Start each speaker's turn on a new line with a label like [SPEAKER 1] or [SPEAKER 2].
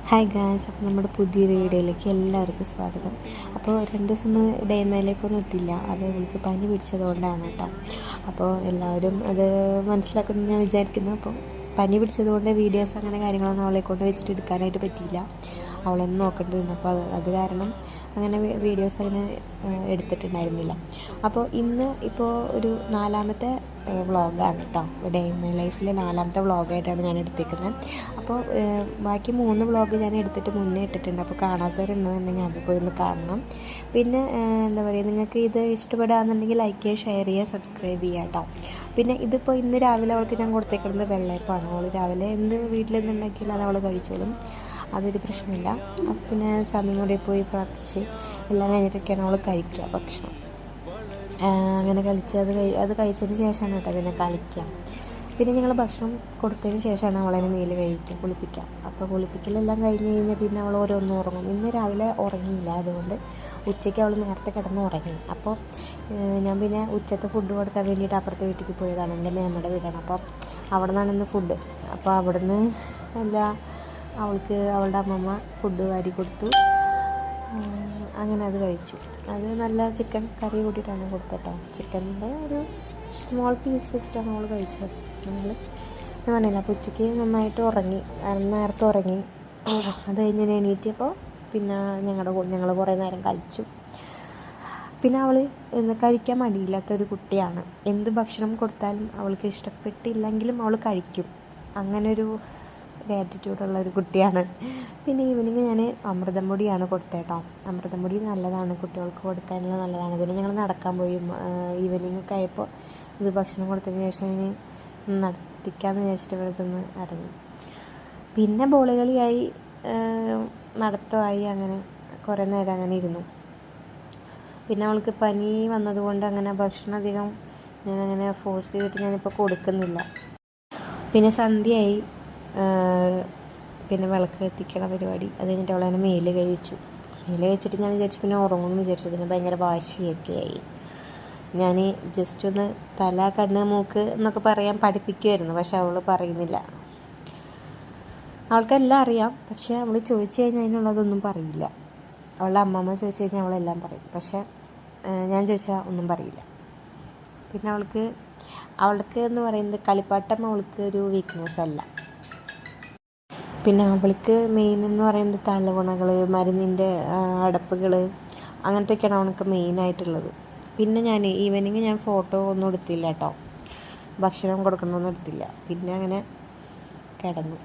[SPEAKER 1] Hi guys, അപ്പോൾ നമ്മുടെ പുതിയൊരു വീഡിയോയിലേക്ക് എല്ലാവർക്കും സ്വാഗതം. അപ്പോൾ 2 ദിവസം ഒന്ന് ഡേ മൈ ലൈഫ് ഒന്നും ഇട്ടില്ല. അത് അവൾക്ക് പനി പിടിച്ചതുകൊണ്ടാണ് കേട്ടോ. അപ്പോൾ എല്ലാവരും അത് മനസ്സിലാക്കുമെന്ന് ഞാൻ വിചാരിക്കുന്നു. അപ്പോൾ പനി പിടിച്ചതുകൊണ്ട് വീഡിയോസ് അങ്ങനെ കാര്യങ്ങളൊന്നും അവളെ കൊണ്ട് വെച്ചിട്ട് എടുക്കാനായിട്ട് പറ്റിയില്ല. അവളൊന്നും നോക്കേണ്ടിരുന്നു. അപ്പോൾ അത് കാരണം അങ്ങനെ വീഡിയോസ് അങ്ങനെ എടുത്തിട്ടുണ്ടായിരുന്നില്ല. അപ്പോൾ ഇന്ന് ഇപ്പോൾ ഒരു 4ാമത്തെ വ്ളോഗാണ് കേട്ടോ. ഡേ ഇൻ മൈ ലൈഫിലെ 4ാമത്തെ വ്ളോഗായിട്ടാണ് ഞാൻ എടുത്തേക്കുന്നത്. അപ്പോൾ ബാക്കി 3 വ്ളോഗ് ഞാൻ എടുത്തിട്ട് മുന്നേ ഇട്ടിട്ടുണ്ട്. അപ്പോൾ കാണാത്തവരുണ്ടെന്നുണ്ടെങ്കിൽ അത് പോയി ഒന്ന് കാണണം. പിന്നെ എന്താ പറയുക, നിങ്ങൾക്ക് ഇത് ഇഷ്ടപ്പെടുകയാണെന്നുണ്ടെങ്കിൽ ലൈക്ക് ചെയ്യുക, ഷെയർ ചെയ്യുക, സബ്സ്ക്രൈബ് ചെയ്യുക കേട്ടോ. പിന്നെ ഇതിപ്പോൾ ഇന്ന് രാവിലെ അവൾക്ക് ഞാൻ കൊടുത്തേക്കുന്നത് വെള്ളയപ്പമാണ്. അവൾ രാവിലെ വീട്ടിൽ നിന്നുണ്ടാക്കിയാൽ അത് അവൾ കഴിച്ചോളും, അതൊരു പ്രശ്നമില്ല. പിന്നെ സമയം കൂടി പോയി പ്രാർത്ഥിച്ച് എല്ലാം കഴിഞ്ഞിട്ടൊക്കെയാണ് അവൾ കഴിക്കുക ഭക്ഷണം. അങ്ങനെ കഴിച്ച് അത് കഴിച്ചതിന് ശേഷമാണ് കേട്ടോ പിന്നെ കളിക്കാം. പിന്നെ ഞങ്ങൾ ഭക്ഷണം കൊടുത്തതിന് ശേഷമാണ് അവളെ മേല് കഴിക്കുക, കുളിപ്പിക്കുക. അപ്പോൾ കുളിപ്പിക്കലെല്ലാം കഴിഞ്ഞ് കഴിഞ്ഞാൽ പിന്നെ അവൾ ഓരോന്നും ഉറങ്ങും. ഇന്ന് രാവിലെ ഉറങ്ങിയില്ല, അതുകൊണ്ട് ഉച്ചയ്ക്ക് അവൾ നേരത്തെ കിടന്ന് ഉറങ്ങി. അപ്പോൾ ഞാൻ പിന്നെ ഉച്ചത്തെ ഫുഡ് കൊടുക്കാൻ വേണ്ടിയിട്ട് അപ്പുറത്തെ വീട്ടിലേക്ക് പോയതാണ്. എൻ്റെ മേമ്മയുടെ വീടാണ്. അപ്പോൾ അവിടെ നിന്നാണ് ഇന്ന് ഫുഡ്. അപ്പോൾ അവിടുന്ന് അവൾക്ക് അവളുടെ അമ്മമ്മ ഫുഡ് വാരി കൊടുത്തു. അങ്ങനെ അത് കഴിച്ചു. അത് നല്ല ചിക്കൻ കറി കൂട്ടിയിട്ടാണ് കൊടുത്തട്ടോ. ചിക്കൻ്റെ ഒരു സ്മോൾ പീസ് വെച്ചിട്ടാണ് അവൾ കഴിച്ചത്. നമ്മൾ ഞാൻ പറഞ്ഞില്ല, അപ്പോൾ ഉച്ചയ്ക്ക് നന്നായിട്ട് ഉറങ്ങി, നേരത്തെ ഉറങ്ങി. അത് കഴിഞ്ഞ് എണീറ്റപ്പോൾ പിന്നെ ഞങ്ങൾ കുറേ നേരം കളിച്ചു. പിന്നെ അവൾ കഴിക്കാൻ മടിയില്ലാത്തൊരു കുട്ടിയാണ്. എന്ത് ഭക്ഷണം കൊടുത്താലും അവൾക്ക് ഇഷ്ടപ്പെട്ടില്ലെങ്കിലും അവൾ കഴിക്കും. അങ്ങനൊരു ആറ്റിറ്റ്യൂഡുള്ള ഒരു കുട്ടിയാണ്. പിന്നെ ഈവനിങ് ഞാൻ അമൃതം പൊടിയാണ് കൊടുത്തേട്ടോ. അമൃതം പൊടി നല്ലതാണ്, കുട്ടികൾക്ക് കൊടുക്കാനുള്ള നല്ലതാണ്. പിന്നെ ഞങ്ങൾ നടക്കാൻ പോയി. ഈവനിങ് ഒക്കെ ആയപ്പോൾ ഇത് ഭക്ഷണം കൊടുത്തതിന് ശേഷം ഇനി നടത്തിക്കാമെന്ന് വിചാരിച്ചിട്ട് ഇവിടെ നിന്ന് ഇറങ്ങി. പിന്നെ ബോൾ കളിയായി, നടത്തമായി, അങ്ങനെ കുറേ നേരം അങ്ങനെ ഇരുന്നു. പിന്നെ അവൾക്ക് പനി വന്നതുകൊണ്ട് അങ്ങനെ ഭക്ഷണം അധികം ഞാനങ്ങനെ ഫോഴ്സ് ചെയ്തിട്ട് ഞാനിപ്പോൾ കൊടുക്കുന്നില്ല. പിന്നെ സന്ധ്യയായി. പിന്നെ വിളക്ക് കത്തിക്കണ പരിപാടി അത് കഴിഞ്ഞിട്ട് അവളെ മേല് കഴിച്ചിട്ട് ഞാൻ വിചാരിച്ചു പിന്നെ ഉറങ്ങുമെന്ന് വിചാരിച്ചു. പിന്നെ ഭയങ്കര വാശിയൊക്കെ ആയി. ഞാൻ ജസ്റ്റ് ഒന്ന് തല, കണ്ണ്, മൂക്ക് എന്നൊക്കെ പറയാൻ പഠിപ്പിക്കുമായിരുന്നു. പക്ഷെ അവൾ പറയുന്നില്ല. അവൾക്കെല്ലാം അറിയാം, പക്ഷേ അവൾ ചോദിച്ചു കഴിഞ്ഞാൽ അതിനുള്ളതൊന്നും പറയില്ല. അവളുടെ അമ്മമ്മ ചോദിച്ചു കഴിഞ്ഞാൽ അവളെല്ലാം പറയും, പക്ഷേ ഞാൻ ചോദിച്ചാൽ ഒന്നും പറയില്ല. പിന്നെ അവൾക്ക് എന്ന് പറയുന്നത് കളിപ്പാട്ടം അവൾക്ക് ഒരു വീക്ക്നെസ് അല്ല. പിന്നെ അവൾക്ക് മെയിൻ എന്ന് പറയുന്നത് തലവണകൾ, മരുന്നിൻ്റെ അടപ്പുകൾ, അങ്ങനത്തെയൊക്കെയാണ് അവൾക്ക് മെയിനായിട്ടുള്ളത്. പിന്നെ ഈവനിങ് ഞാൻ ഫോട്ടോ ഒന്നും എടുത്തില്ല കേട്ടോ. ഭക്ഷണം കൊടുക്കണമെന്നൊന്നും എടുത്തില്ല. പിന്നെ അങ്ങനെ കിടന്നു.